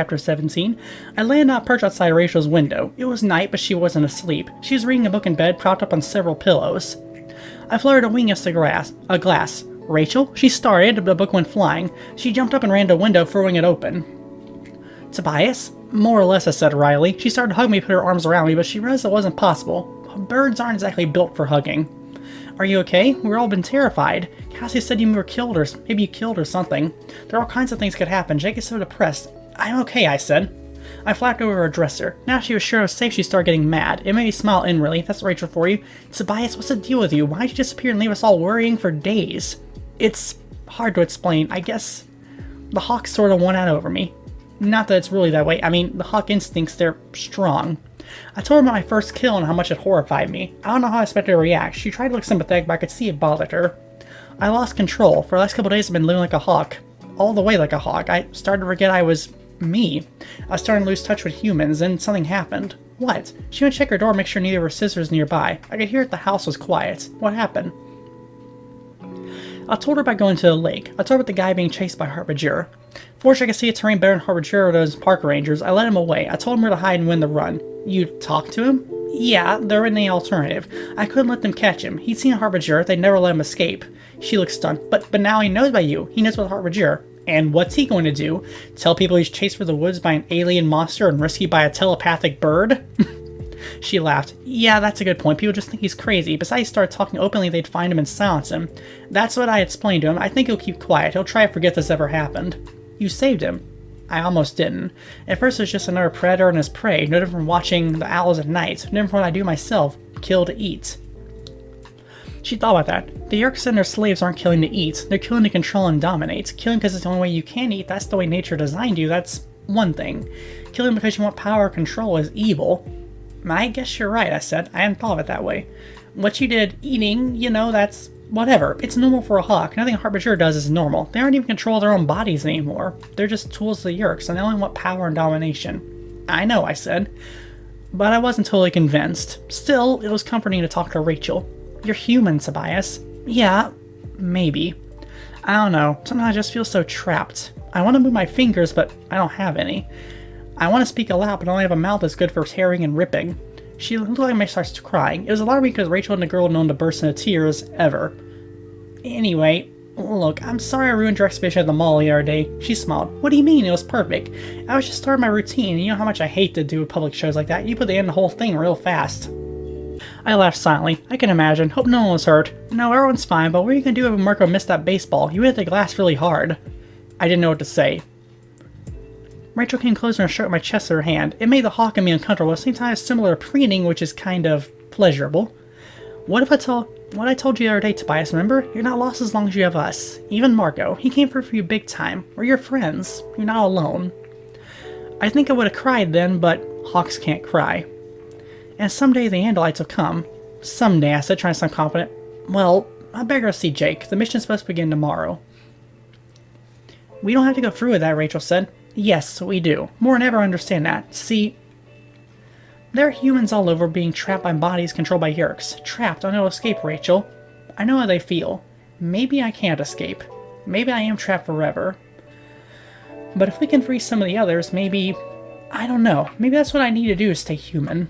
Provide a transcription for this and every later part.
Chapter 17. I landed on a perch outside Rachel's window. It was night, but she wasn't asleep. She was reading a book in bed, propped up on several pillows. I fluttered a wing against a glass. Rachel? She started, but the book went flying. She jumped up and ran to a window, throwing it open. Tobias? More or less, I said wryly. She started to hug me, put her arms around me, but she realized it wasn't possible. Birds aren't exactly built for hugging. Are you okay? We've all been terrified. Cassie said you were killed, or maybe you killed or something. There are all kinds of things could happen. Jake is so depressed. I'm okay, I said. I flapped over her dresser. Now she was sure I was safe, she started getting mad. It made me smile inwardly. That's Rachel for you. Tobias, what's the deal with you? Why'd you disappear and leave us all worrying for days? It's hard to explain. I guess the hawk sort of won out over me. Not that it's really that way. I mean, the hawk instincts, they're strong. I told her about my first kill and how much it horrified me. I don't know how I expected her to react. She tried to look sympathetic, but I could see it bothered her. I lost control. For the last couple days I've been living like a hawk. All the way like a hawk. I started to forget I was me. I was starting to lose touch with humans, and something happened. What? She went to check her door, make sure neither of her sisters nearby. I could hear that the house was quiet. What happened? I told her about going to the lake. I told her about the guy being chased by Harbinger. Fortunately, I could see a terrain better than Harbinger or those park rangers. I led him away. I told him where to hide and when to run. You talked to him? Yeah, there isn't any alternative. I couldn't let them catch him. He'd seen a Harbinger. They'd never let him escape. She looked stunned. But now he knows about you. He knows about Harbinger. And what's he going to do? Tell people he's chased through the woods by an alien monster and rescued by a telepathic bird? She laughed. Yeah, that's a good point. People just think he's crazy. Besides, he started talking openly, they'd find him and silence him. That's what I explained to him. I think he'll keep quiet. He'll try to forget this ever happened. You saved him. I almost didn't. At first it was just another predator and his prey, no different from watching the owls at night, no different from what I do myself. Kill to eat. She thought about that. The Yeerks and their slaves aren't killing to eat. They're killing to control and dominate. Killing because it's the only way you can eat, that's the way nature designed you, that's one thing. Killing because you want power or control is evil. I guess you're right, I said. I hadn't thought of it that way. What you did, eating, you know, that's whatever. It's normal for a hawk. Nothing a Harbinger does is normal. They aren't even control their own bodies anymore. They're just tools of the Yeerks, and they only want power and domination. I know, I said. But I wasn't totally convinced. Still, it was comforting to talk to Rachel. You're human, Tobias. Yeah, maybe. I don't know. Sometimes I just feel so trapped. I want to move my fingers, but I don't have any. I want to speak aloud, but I only have a mouth that's good for tearing and ripping. She looked like I started crying. It was alarming because Rachel and the girl known to burst into tears ever. Anyway, look, I'm sorry I ruined your exhibition at the mall the other day. She smiled. What do you mean? It was perfect. I was just starting my routine, and you know how much I hate to do public shows like that. You put the end of the whole thing real fast. I laughed silently. I can imagine. Hope no one was hurt. No, everyone's fine, but what are you going to do if Marco missed that baseball? You hit the glass really hard. I didn't know what to say. Rachel came closer and stroked my chest with her hand. It made the hawk in me uncomfortable, at the same time as similar to preening, which is kind of pleasurable. What I told you the other day, Tobias, remember? You're not lost as long as you have us. Even Marco. He came for you big time. We're your friends. You're not alone. I think I would have cried then, but hawks can't cry. And someday the Andalites will come. Someday, I said, trying to sound confident. Well, I better go see Jake. The mission's supposed to begin tomorrow. We don't have to go through with that, Rachel said. Yes, we do. More than ever, I understand that. See, there are humans all over being trapped by bodies controlled by Yeerks. Trapped, on no escape, Rachel. I know how they feel. Maybe I can't escape. Maybe I am trapped forever. But if we can free some of the others, maybe... I don't know. Maybe that's what I need to do to stay human.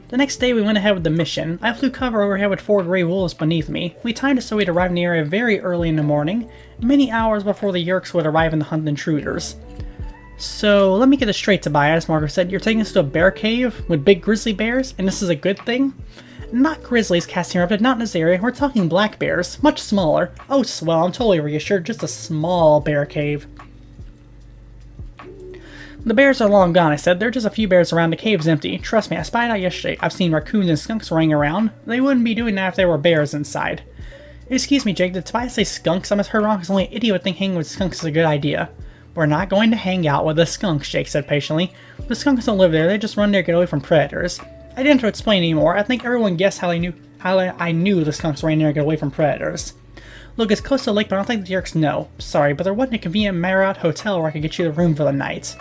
The next day we went ahead with the mission. I flew cover overhead with 4 gray wolves beneath me. We timed it so we'd arrive in the area very early in the morning, many hours before the Yeerks would arrive and hunt intruders. So, let me get this straight, Tobias, Margaret said. You're taking us to a bear cave with big grizzly bears, and this is a good thing? Not grizzlies, Cassie interrupted, not in this area. We're talking black bears, much smaller. Oh, swell, I'm totally reassured. Just a small bear cave. The bears are long gone, I said. There are just a few bears around. The cave's empty. Trust me, I spied out yesterday. I've seen raccoons and skunks running around. They wouldn't be doing that if there were bears inside. Excuse me, Jake, did Tobias say skunks? I must have heard wrong because only an idiot would think hanging with skunks is a good idea. We're not going to hang out with the skunks, Jake said patiently. The skunks don't live there. They just run there to get away from predators. I didn't have to explain anymore. I think everyone guessed how I knew the skunks ran there to get away from predators. Look, it's close to the lake, but I don't think the Yeerks know. Sorry, but there wasn't a convenient Marriott hotel where I could get you the room for the night.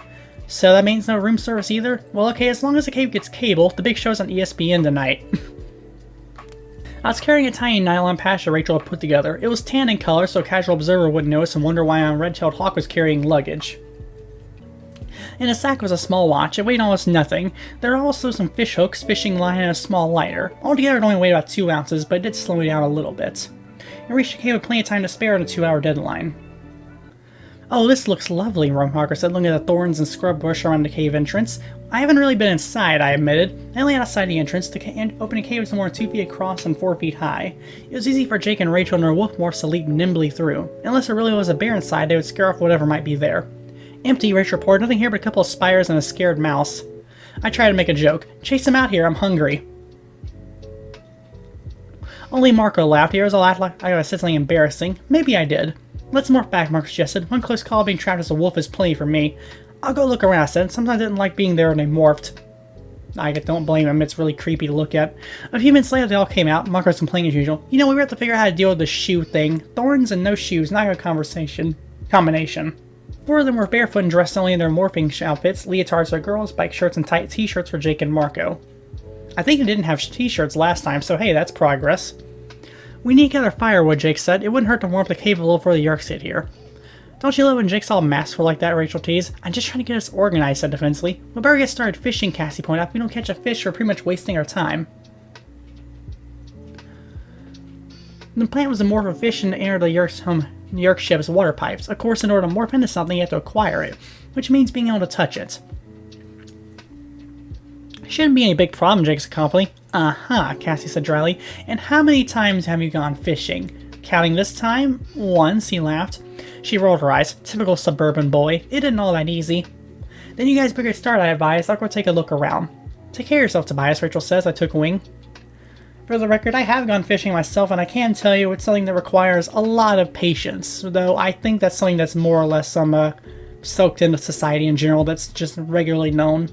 So that means no room service either? Well, okay, as long as the cave gets cable, the big show's on ESPN tonight. I was carrying a tiny nylon patch that Rachel had put together. It was tan in color, so a casual observer wouldn't notice and wonder why a red-tailed hawk was carrying luggage. In the sack was a small watch. It weighed almost nothing. There were also some fish hooks, fishing line, and a small lighter. Altogether it only weighed about 2 ounces, but it did slow me down a little bit. I reached the cave with plenty of time to spare on a 2-hour deadline. "Oh, this looks lovely," Margaret said, looking at the thorns and scrub bush around the cave entrance. "I haven't really been inside," I admitted. I only outside the entrance. The opening cave was more than 2 feet across and 4 feet high. It was easy for Jake and Rachel and their wolf morphs to leap nimbly through. Unless there really was a bear inside, they would scare off whatever might be there. "Empty," Rachel reported. "Nothing here but a couple of spiders and a scared mouse." I tried to make a joke. "Chase him out here, I'm hungry." Only Marco laughed. He was a laugh like I said something embarrassing. Maybe I did. "Let's morph back," Marco suggested. "One close call being trapped as a wolf is plenty for me." "I'll go look around," I said. Sometimes I didn't like being there when they morphed. I don't blame him, it's really creepy to look at. A few minutes later they all came out. Marco was complaining as usual. "You know, we have to figure out how to deal with the shoe thing. Thorns and no shoes, not a combination." 4 of them were barefoot and dressed only in their morphing outfits. Leotards for girls, bike shirts and tight t-shirts for Jake and Marco. I think they didn't have t-shirts last time, so hey, that's progress. "We need to gather firewood," Jake said. "It wouldn't hurt to warm up the cave a little before the Yerks get here." "Don't you love when Jake's all masked like that?" Rachel teased. "I'm just trying to get us organized," said defensively. "We better get started fishing," Cassie pointed out. "If we don't catch a fish, we're pretty much wasting our time." The plan was to morph a fish and enter the Yerk ship's water pipes. Of course, in order to morph into something, you have to acquire it, which means being able to touch it. "Shouldn't be any big problem," Jake said confidently. "Uh-huh," Cassie said dryly. "And how many times have you gone fishing?" "Counting this time? Once," he laughed. She rolled her eyes. Typical suburban boy. It isn't all that easy. "Then you guys better get started," I advised. "I'll go take a look around." "Take care of yourself, Tobias," Rachel says. I took wing. For the record, I have gone fishing myself, and I can tell you it's something that requires a lot of patience, though I think that's something that's more or less soaked into society in general, that's just regularly known.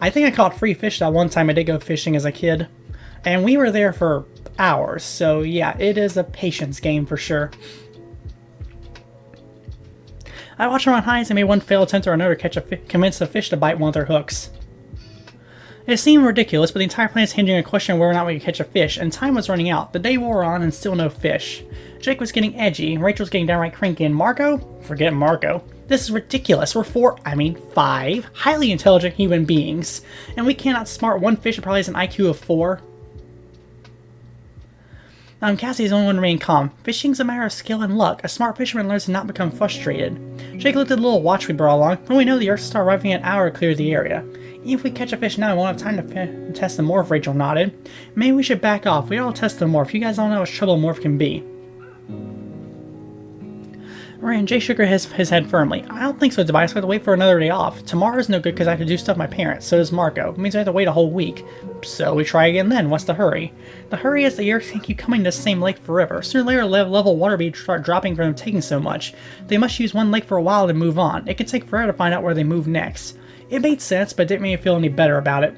I think I caught free fish that one time I did go fishing as a kid, and we were there for hours, so yeah, it is a patience game for sure. I watched them on highs and made one failed attempt or another to convince a fish to bite one of their hooks. It seemed ridiculous, but the entire plan is hinging on a question of whether or not we could catch a fish, and time was running out. The day wore on and still no fish. Jake was getting edgy, and Rachel was getting downright cranky, and Marco? Forget Marco. This is ridiculous. We're 5 highly intelligent human beings, and we cannot smart one fish that probably has an IQ of 4. Cassie is the only one remaining calm. "Fishing's a matter of skill and luck. A smart fisherman learns to not become frustrated." Jake looked at the little watch we brought along. "When we know the Yerks start arriving in an hour to clear the area. Even if we catch a fish now, we won't have time to test the morph," Rachel nodded. "Maybe we should back off. We all test the morph. You guys all know how much trouble a morph can be." Rand, Jay shook his head firmly. "I don't think so, Tobias. I have to wait for another day off. Tomorrow's no good because I have to do stuff with my parents. So does Marco. It means I have to wait a whole week. So we try again then. What's the hurry?" "The hurry is the Yerks can't keep coming to the same lake forever. Sooner or later, level water will start dropping from them taking so much. They must use one lake for a while to move on. It can take forever to find out where they move next." It made sense, but didn't make me feel any better about it.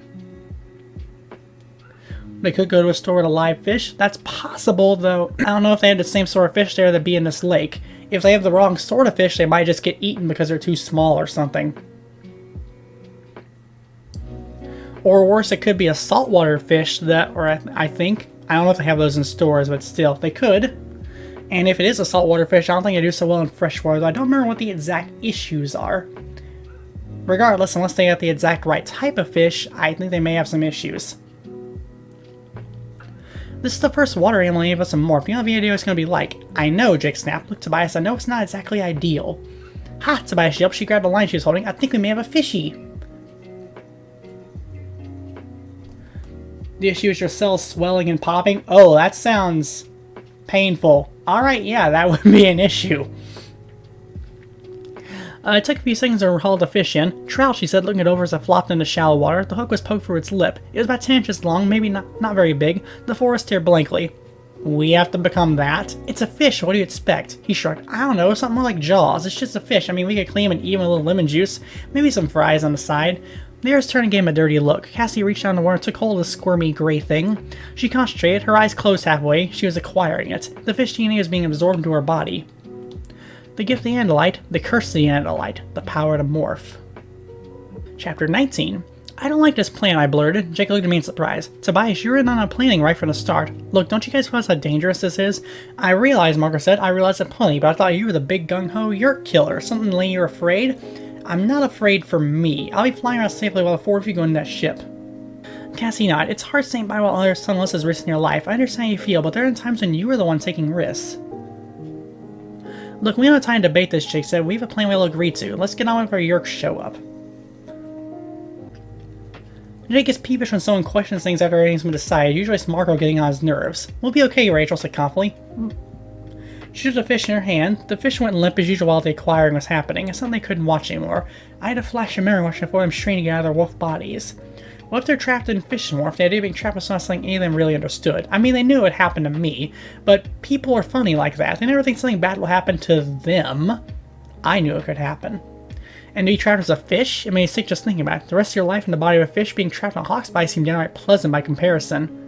They could go to a store with a live fish. That's possible, though. I don't know if they have the same sort of fish there that'd be in this lake. If they have the wrong sort of fish, they might just get eaten because they're too small or something. Or worse, it could be a saltwater fish I think. I don't know if they have those in stores, but still, they could. And if it is a saltwater fish, I don't think they do so well in freshwater, though I don't remember what the exact issues are. Regardless, unless they have the exact right type of fish, I think they may have some issues. "This is the first water animal any of us have morphed. You know what the idea is going to be like." "I know," Jake snapped. "Look, Tobias, I know it's not exactly ideal." "Ha!" Tobias yelped. She grabbed the line she was holding. "I think we may have a fishy." "The issue is your cells swelling and popping?" "Oh, that sounds painful." "Alright, yeah, that would be an issue." It took a few seconds to haul the fish in. "Trout," she said, looking it over as it flopped into shallow water. The hook was poked through its lip. It was about 10 inches long, maybe not very big. The forest stared blankly. "We have to become that?" "It's a fish, what do you expect?" He shrugged. "I don't know, something more like Jaws. It's just a fish. I mean, we could clean him and eat him with a little lemon juice. Maybe some fries on the side." The Earth's turned and gave him a dirty look. Cassie reached down the water and took hold of the squirmy gray thing. She concentrated, her eyes closed halfway. She was acquiring it. The fish DNA was being absorbed into her body. The gift of the Andalite, the curse of the Andalite, the power to morph. Chapter 19. "I don't like this plan," I blurted. Jake looked at me in surprise. "Tobias, you were in on a planning right from the start. Look, don't you guys realize how dangerous this is?" "I realize," Margaret said. "I realize it plenty, but I thought you were the big gung-ho Yerk killer. Something like you're afraid?" I'm not afraid for me. I'll be flying around safely while the four of you go in that ship. Cassie nodded. It's hard staying by while someone else is risking your life. I understand how you feel, but there are times when you are the one taking risks. Look, we don't have time to debate this, Jake said. We have a plan we'll agree to. Let's get on with our Yerks show up. Jake gets peevish when someone questions things after everything's been decided. Usually it's Marco getting on his nerves. We'll be okay, Rachel said confidently. She took the fish in her hand. The fish went limp as usual while the acquiring was happening. It's something they couldn't watch anymore. I had a flash of memory watching for them straining to get out of their wolf bodies. What if they're trapped in fish morph? The idea of being trapped was not something any of them really understood. I mean, they knew it happened to me, but people are funny like that. They never think something bad will happen to them. I knew it could happen. And to be trapped as a fish? It made me sick just thinking about it. The rest of your life in the body of a fish, being trapped in a hawk's body seemed downright pleasant by comparison.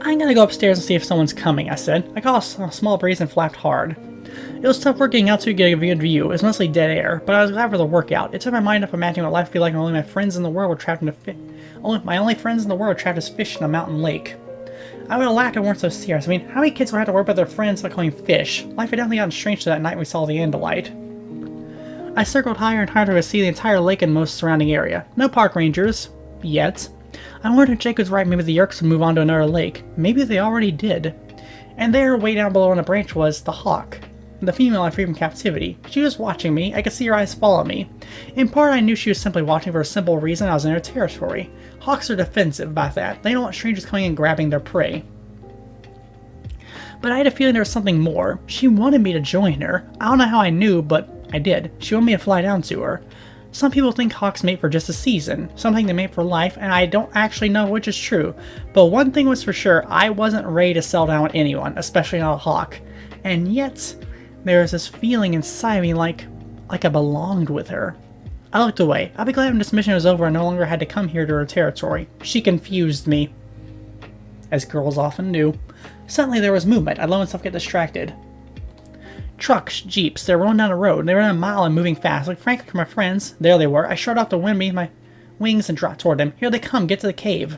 I'm gonna go upstairs and see if someone's coming, I said. I caught a small breeze and flapped hard. It was tough work getting out to get a good view. It was mostly dead air, but I was glad for the workout. It took my mind off imagining what life would be like when only my friends in the world were trapped in my only friends in the world were trapped as fish in a mountain lake. I would have laughed if it weren't so serious. I mean, how many kids would have to worry about their friends like calling fish? Life had definitely gotten strange to that night we saw the Andalite. I circled higher and higher to see the entire lake and most surrounding area. No park rangers. Yet. I wondered if Jake was right, maybe the Yerks would move on to another lake. Maybe they already did. And there, way down below on a branch, was the hawk. The female I freed from captivity. She was watching me. I could see her eyes follow me. In part, I knew she was simply watching for a simple reason: I was in her territory. Hawks are defensive about that. They don't want strangers coming and grabbing their prey. But I had a feeling there was something more. She wanted me to join her. I don't know how I knew, but I did. She wanted me to fly down to her. Some people think hawks mate for just a season. Some think they mate for life, and I don't actually know which is true. But one thing was for sure, I wasn't ready to settle down with anyone, especially not a hawk. And yet, there was this feeling inside me like I belonged with her. I looked away. I'd be glad when this mission was over and no longer had to come here to her territory. She confused me. As girls often do. Suddenly there was movement. I let myself get distracted. Trucks, jeeps, they were rolling down the road. They were in a mile and moving fast. Like frankly for my friends. There they were. I shot off the wind beneath my wings and dropped toward them. Here they come. Get to the cave.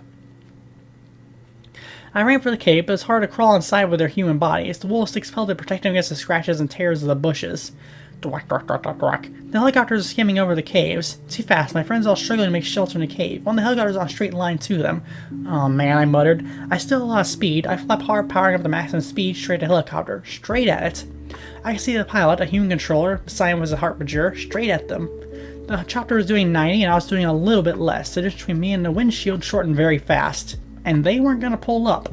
I ran for the cave, but it was hard to crawl inside with their human bodies. The wool sticks pelted to protect them against the scratches and tears of the bushes. Dwack, dwack, dwack, dwack, dwack. The helicopters were skimming over the caves. Too fast. My friends all struggling to make shelter in the cave. One of the helicopters on a straight line to them. Oh man, I muttered. I still had a lot of speed. I flapped hard, powering up the maximum speed straight at the helicopter. Straight at it. I could see the pilot, a human controller. Beside him was a harbinger. Straight at them. The chopper was doing 90 and I was doing a little bit less. The distance between me and the windshield shortened very fast. And they weren't going to pull up.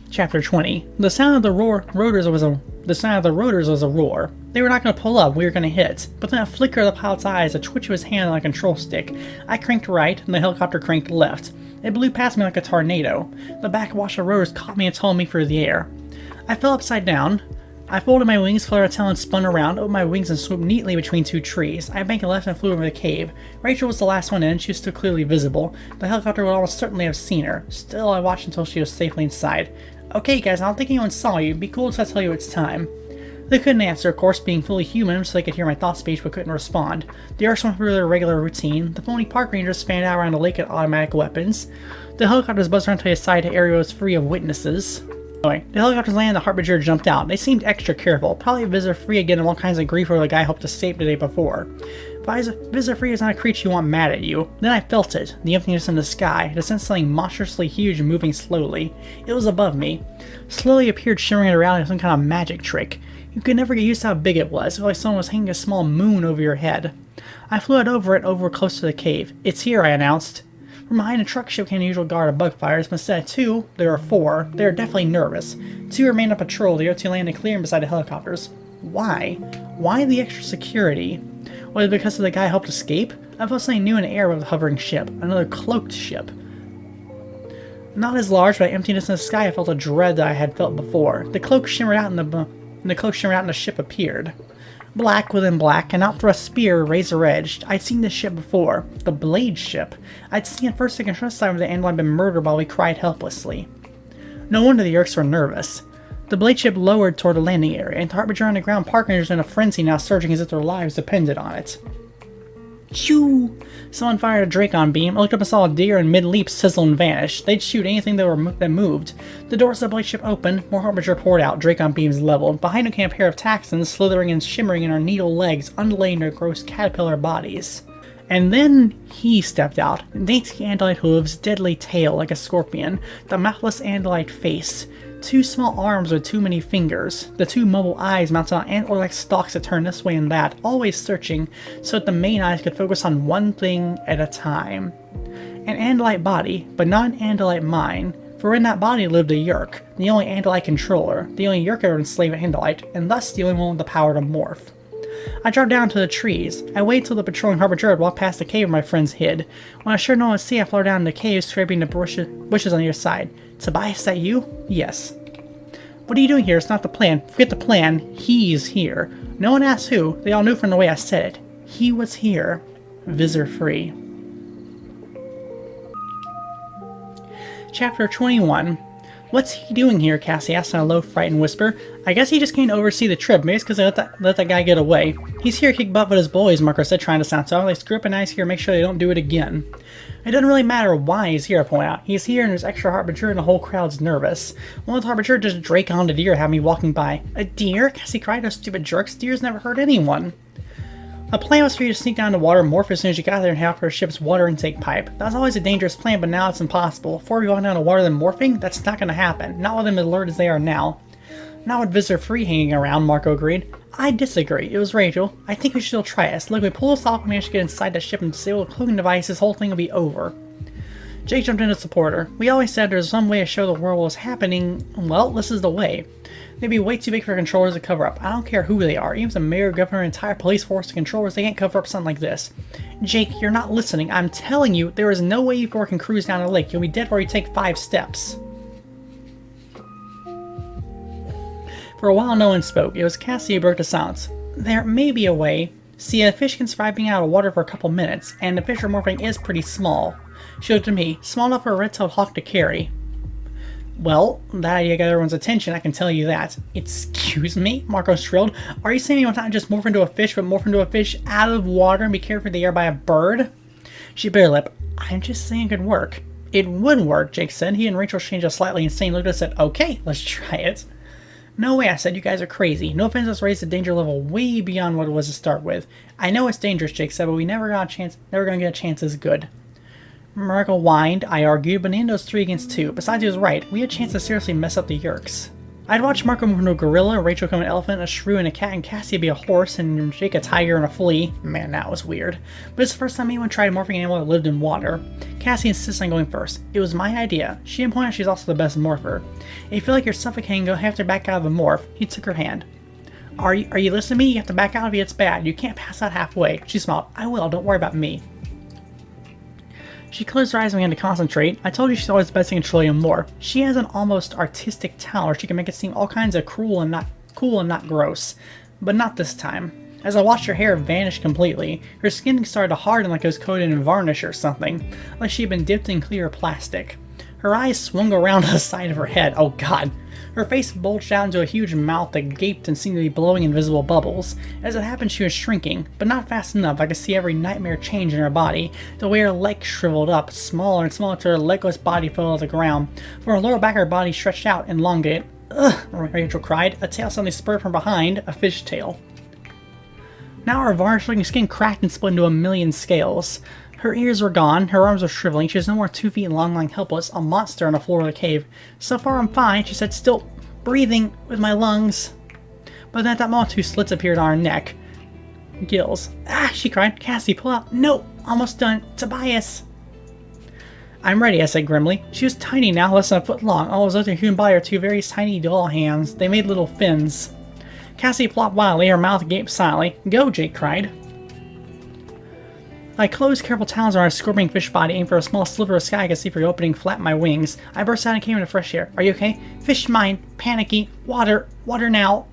Chapter 20. The sound of the rotors was a roar. They were not going to pull up, we were going to hit. But then a flicker of the pilot's eyes, a twitch of his hand on a control stick. I cranked right, and the helicopter cranked left. It blew past me like a tornado. The backwash of rotors caught me and told me through the air. I fell upside down. I folded my wings, fluttered a tail, and spun around, opened my wings, and swooped neatly between two trees. I banked left and flew over the cave. Rachel was the last one in, she was still clearly visible. The helicopter would almost certainly have seen her. Still, I watched until she was safely inside. Okay guys, I don't think anyone saw you. Be cool until I tell you it's time. They couldn't answer, of course, being fully human, so they could hear my thought speech but couldn't respond. The Yerks went through their regular routine. The phony park rangers fanned out around the lake at automatic weapons. The helicopters buzzed around to the side to areas free of witnesses. Anyway, the helicopters landed and the Harbinger jumped out. They seemed extra careful. Probably a visitor free again and all kinds of grief over the guy I hoped to save the day before. Visitor free is not a creature you want mad at you. Then I felt it, the emptiness in the sky, the sense of something monstrously huge and moving slowly. It was above me. Slowly appeared shimmering around like some kind of magic trick. You could never get used to how big it was. It was like someone was hanging a small moon over your head. I flew out over close to the cave. It's here, I announced. From behind the truck ship came the usual guard of bug fighters, but instead of two, there were four. They were definitely nervous. Two remained on patrol, the other two landed clear beside the helicopters. Why? Why the extra security? Was it because of the guy who helped escape? I felt something new in the air with the hovering ship. Another cloaked ship. Not as large, but emptiness in the sky, I felt a dread that I had felt before. The cloak shimmered out and the ship appeared. Black within black, and out through a spear, razor-edged. I'd seen this ship before. The Blade ship. I'd seen it first second trust time where the Andalite had been murdered while we cried helplessly. No wonder the Yerks were nervous. The Blade ship lowered toward the landing area, and the Harbinger on the ground park rangers in a frenzy now surging as if their lives depended on it. Choo! Someone fired a Dracon beam. I looked up and saw a deer in mid-leap sizzle and vanish. They'd shoot anything that moved. The doors of the blade ship opened. More Harbinger poured out, Dracon beams leveled. Behind them came a pair of Taxons, slithering and shimmering in our needle legs, undulating their gross caterpillar bodies. And then he stepped out. Dainty andalite hooves, deadly tail like a scorpion, the mouthless andalite face, 2 small arms with too many fingers, the 2 mobile eyes mounted on antler-like stalks that turned this way and that, always searching, so that the main eyes could focus on one thing at a time. An andalite body, but not an andalite mind, for in that body lived a Yeerk, the only andalite controller, the only Yeerk ever enslaved an andalite, and thus the only one with the power to morph. I dropped down to the trees. I waited till the patrolling Harbinger had walked past the cave where my friends hid. When I sure no one would see, I floated down in the cave, scraping the bushes on either side. Tobias, is that you? Yes. What are you doing here? It's not the plan. Forget the plan. He's here. No one asked who. They all knew from the way I said it. He was here. Visitor free. Chapter 21. What's he doing here? Cassie asked in a low, frightened whisper. I guess he just came to oversee the trip. Maybe it's because they let that guy get away. He's here to kick butt with his boys, Marco said, trying to sound soft. They screw up and nice here, make sure they don't do it again. It doesn't really matter why he's here, I point out. He's here and there's extra Harbinger and the whole crowd's nervous. One of the Harbinger just drake on the deer had me walking by. A deer? Cassie cried, those stupid jerks. Deers never hurt anyone. The plan was for you to sneak down the water and morph as soon as you got there and head out for a ship's water intake pipe. That was always a dangerous plan, but now it's impossible. Before we walk down the water then morphing, that's not going to happen. Not with them as alert as they are now. Not with visitor free hanging around, Marco agreed. I disagree. It was Rachel. I think we should still try this. Look, we pull this off and manage to get inside the ship and disable the cloaking device, this whole thing will be over. Jake jumped in to support her. We always said there's some way to show the world what was happening. Well, this is the way. They'd be way too big for controllers to cover up. I don't care who they are. Even if the mayor, governor, entire police force, the controllers, they can't cover up something like this. Jake, you're not listening. I'm telling you, there is no way you can work and cruise down the lake. You'll be dead before you take 5 steps. For a while, no one spoke. It was Cassie who broke the silence. There may be a way. See, a fish can survive being out of water for a couple minutes, and the fish morphing is pretty small. She looked at me, small enough for a red-tailed hawk to carry. Well, that idea got everyone's attention, I can tell you that. Excuse me? Marco shrilled. Are you saying you want to not just morph into a fish, but morph into a fish out of water and be carried through the air by a bird? She bit her lip. I'm just saying it could work. It would work, Jake said. He and Rachel changed a slightly insane look and said, okay, let's try it. No way, I said, you guys are crazy. No offense, let's raise the danger level way beyond what it was to start with. I know it's dangerous, Jake said, but we never gonna get a chance as good. Marco whined, I argued, but Nando's 3 against 2. Besides, he was right. We had a chance to seriously mess up the Yeerks. I'd watched Marco move into a gorilla, Rachel become an elephant, a shrew, and a cat, and Cassie be a horse, and Jake a tiger and a flea. Man, that was weird. But it's the first time anyone tried morphing an animal that lived in water. Cassie insisted on going first. It was my idea. She didn't point out she's also the best morpher. If you feel like you're suffocating, go have to back out of the morph. He took her hand. Are you listening to me? You have to back out if it's bad. You can't pass out halfway. She smiled. I will. Don't worry about me. She closed her eyes and began to concentrate. I told you she's always the best at controlling more. She has an almost artistic talent where she can make it seem all kinds of cool and not gross. But not this time. As I watched her hair vanish completely, her skin started to harden like it was coated in varnish or something, like she had been dipped in clear plastic. Her eyes swung around to the side of her head. Oh god. Her face bulged out into a huge mouth that gaped and seemed to be blowing invisible bubbles. As it happened, she was shrinking, but not fast enough. I could see every nightmare change in her body. The way her legs shriveled up, smaller and smaller till her legless body fell to the ground. From her lower back, her body stretched out, elongated. Ugh, Rachel cried. A tail suddenly spurred from behind, a fish tail. Now her varnish-looking skin cracked and split into a million scales. Her ears were gone, her arms were shriveling, she was no more 2 feet long, lying helpless, a monster on the floor of the cave. So far I'm fine, she said, still breathing with my lungs. But then at that moment 2 slits appeared on her neck. Gills. Ah, she cried. Cassie, pull out. No, almost done. Tobias. I'm ready, I said grimly. She was tiny now, less than a foot long. All those other human body are 2 very tiny doll hands. They made little fins. Cassie flopped wildly, her mouth gaped silently. Go, Jake cried. I closed careful talons around a scorpion fish body, aimed for a small sliver of sky I could see for the opening flapped my wings. I burst out and came into fresh air. Are you okay? Fish mine. Panicky. Water. Water now.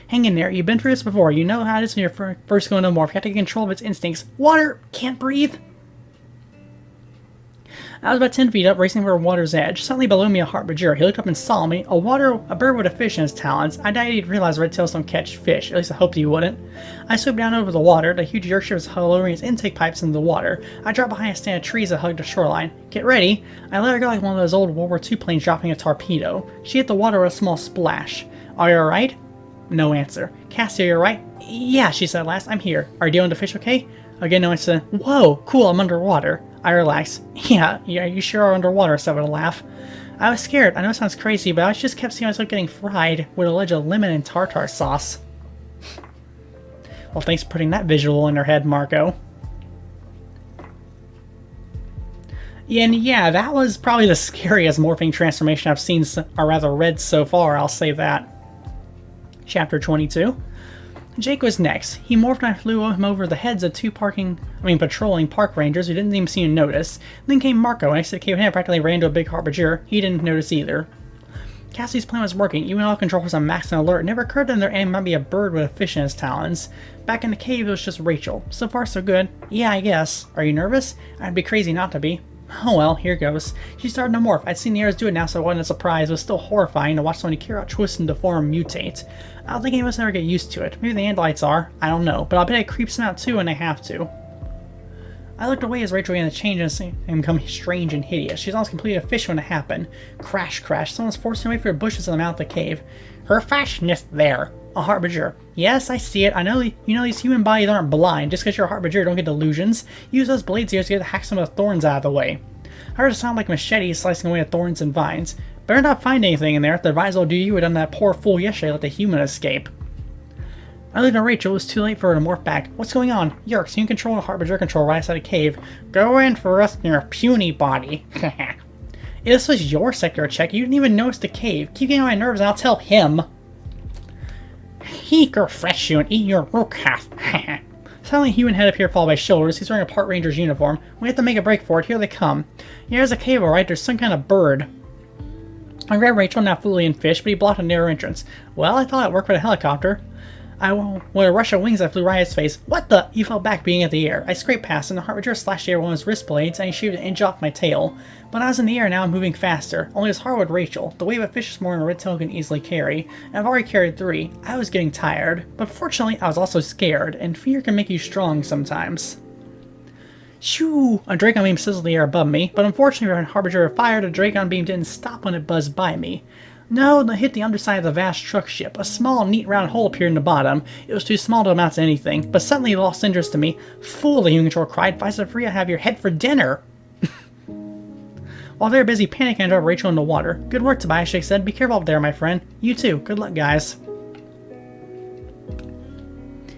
Hang in there. You've been through this before. You know how it is when you're first going to morph. You have to get control of its instincts. Water. Can't breathe. I was about 10 feet up, racing for a water's edge. Suddenly below me, a harbinger. He looked up and saw me. A bird with a fish in his talons. I doubt he'd realize red tails don't catch fish. At least I hoped he wouldn't. I swooped down over the water. The huge Yorkshire was lowering his intake pipes into the water. I dropped behind a stand of trees that hugged the shoreline. Get ready. I let her go like one of those old World War II planes dropping a torpedo. She hit the water with a small splash. Are you alright? No answer. Cassie, are you alright? Yeah, she said at last. I'm here. Are you dealing with the fish okay? Again, no answer. Whoa, cool, I'm underwater. I relaxed. Yeah, you sure are underwater, I said with a laugh. I was scared. I know it sounds crazy, but I just kept seeing myself getting fried with a ledge of lemon and tartar sauce. Well, thanks for putting that visual in her head, Marco. And yeah, that was probably the scariest morphing transformation I've seen, or rather read so far, I'll say that. Chapter 22. Jake was next. He morphed and I flew him over the heads of two patrolling park rangers who didn't even seem to notice. Then came Marco, and I said cave and practically ran into a big harbinger. He didn't notice either. Cassie's plan was working. Even all control was on max and alert. It never occurred to them there might be a bird with a fish in his talons. Back in the cave, it was just Rachel. So far, so good. Yeah, I guess. Are you nervous? I'd be crazy not to be. Oh well, here goes. She started to morph. I'd seen the others do it now, so it wasn't a surprise. It was still horrifying to watch somebody carry out, twist, and deform mutate. I don't think any of us ever get used to it. Maybe the Andalites are. I don't know. But I'll bet it creeps them out too when they have to. I looked away as Rachel began to change and become strange and hideous. She was almost completely a fish when it happened. Crash, crash. Someone was forcing away from the bushes in the mouth of the cave. Her fashionist there. A harbinger. Yes, I see it. I know you know these human bodies aren't blind. Just because you're a harbinger, don't get delusions. Use those blades here to get to hack some of the thorns out of the way. I heard it sound like machetes slicing away at thorns and vines. Better not find anything in there. If the vines will do you, would done that poor fool yesterday let the human escape. I looked at Rachel. It was too late for her to morph back. What's going on? Yerks, you can control the harbinger control right outside a cave. Go in for rest in your puny body. If this was your sector check, you didn't even notice the cave. Keep getting on my nerves and I'll tell him. He could refresh you and eat your rookhath. Suddenly a human head appeared followed by shoulders. He's wearing a park ranger's uniform. We have to make a break for it. Here they come. Yeah, there's a cave, alright. There's some kind of bird. I grabbed Rachel, now fully in fish, but he blocked a narrow entrance. Well, I thought it worked for the helicopter. With a rush of wings, I flew right at his face. What the? He fell back, being at the air. I scraped past him. The harbinger slashed the air with one of his wrist blades, and he shaved an inch off my tail. But I was in the air, now I'm moving faster. Only it's hard with Rachel. The weight of a fish is more than a red tail can easily carry. And I've already carried 3. I was getting tired. But fortunately, I was also scared, and fear can make you strong sometimes. Shoo! A Dracon beam sizzled the air above me, but unfortunately when Harbinger fired, a Dracon beam didn't stop when it buzzed by me. No, it hit the underside of the vast truck ship. A small, neat round hole appeared in the bottom. It was too small to amount to anything, but suddenly it lost interest to me. Fool, the human control cried. If I set free, I'd have your head for dinner. While they were busy panicking, I drove Rachel in the water. Good work, Tobias, Shake said. Be careful up there, my friend. You too. Good luck, guys.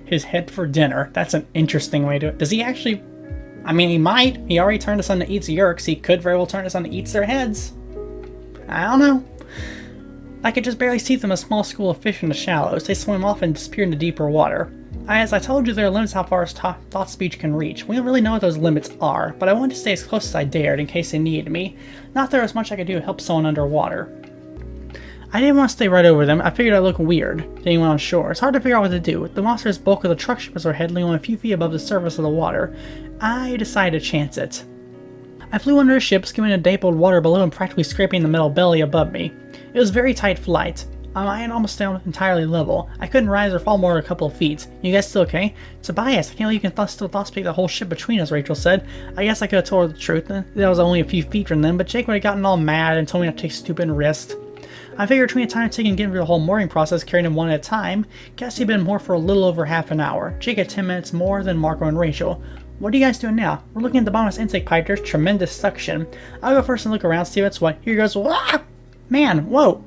His head for dinner. That's an interesting way to do it. Does he actually... I mean, he might. He already turned us on to eats Yerks. He could very well turn us on to eats their heads. I don't know. I could just barely see them, a small school of fish in the shallows. They swam off and disappeared into deeper water. As I told you, there are limits how far thought speech can reach. We don't really know what those limits are, but I wanted to stay as close as I dared in case they needed me. Not that there was much I could do to help someone underwater. I didn't want to stay right over them. I figured I'd look weird to anyone on shore. It's hard to figure out what to do. The monstrous bulk of the truck ship was overhead, only a few feet above the surface of the water. I decided to chance it. I flew under the ship, skimming the dappled water below and practically scraping the metal belly above me. It was a very tight flight. I had almost down entirely level. I couldn't rise or fall more than a couple of feet. You guys still okay? Tobias, I can't believe you can still thought speak the whole ship between us, Rachel said. I guess I could have told her the truth. That was only a few feet from them, but Jake would have gotten all mad and told me not to take stupid risks. I figured between the time it taken getting through the whole mooring process, carrying them one at a time, Cassie had been more for a little over half an hour. Jake had 10 minutes more than Marco and Rachel. What are you guys doing now? We're looking at the bottom of this intake pipe. There's tremendous suction. I'll go first and look around, see what's what. Here goes. Wah! Man, whoa!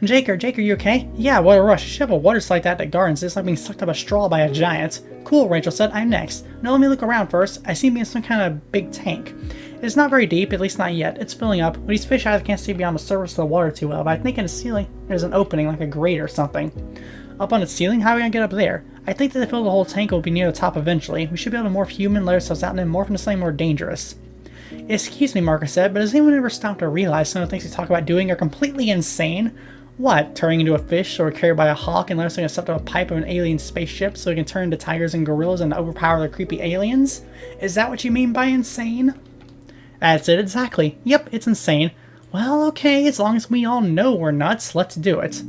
Jake, are you okay? Yeah, what a rush. You should have a water slide that gardens. It's like being sucked up a straw by a giant. Cool, Rachel said. I'm next. No, let me look around first. I seem to be in some kind of big tank. It's not very deep, at least not yet. It's filling up. With these fish eyes, I can't see beyond the surface of the water too well, but I think in the ceiling there's an opening, like a grate or something. Up on its ceiling? How are we gonna get up there? I think that to fill the whole tank will be near the top eventually. We should be able to morph human, let ourselves out, and then morph into something more dangerous. Excuse me, Marcus said, but has anyone ever stopped to realize some of the things we talk about doing are completely insane? What, turning into a fish or carried by a hawk and let us accept a pipe of an alien spaceship so we can turn into tigers and gorillas and overpower the creepy aliens? Is that what you mean by insane? That's it exactly. Yep, it's insane. Well, okay, as long as we all know we're nuts, let's do it.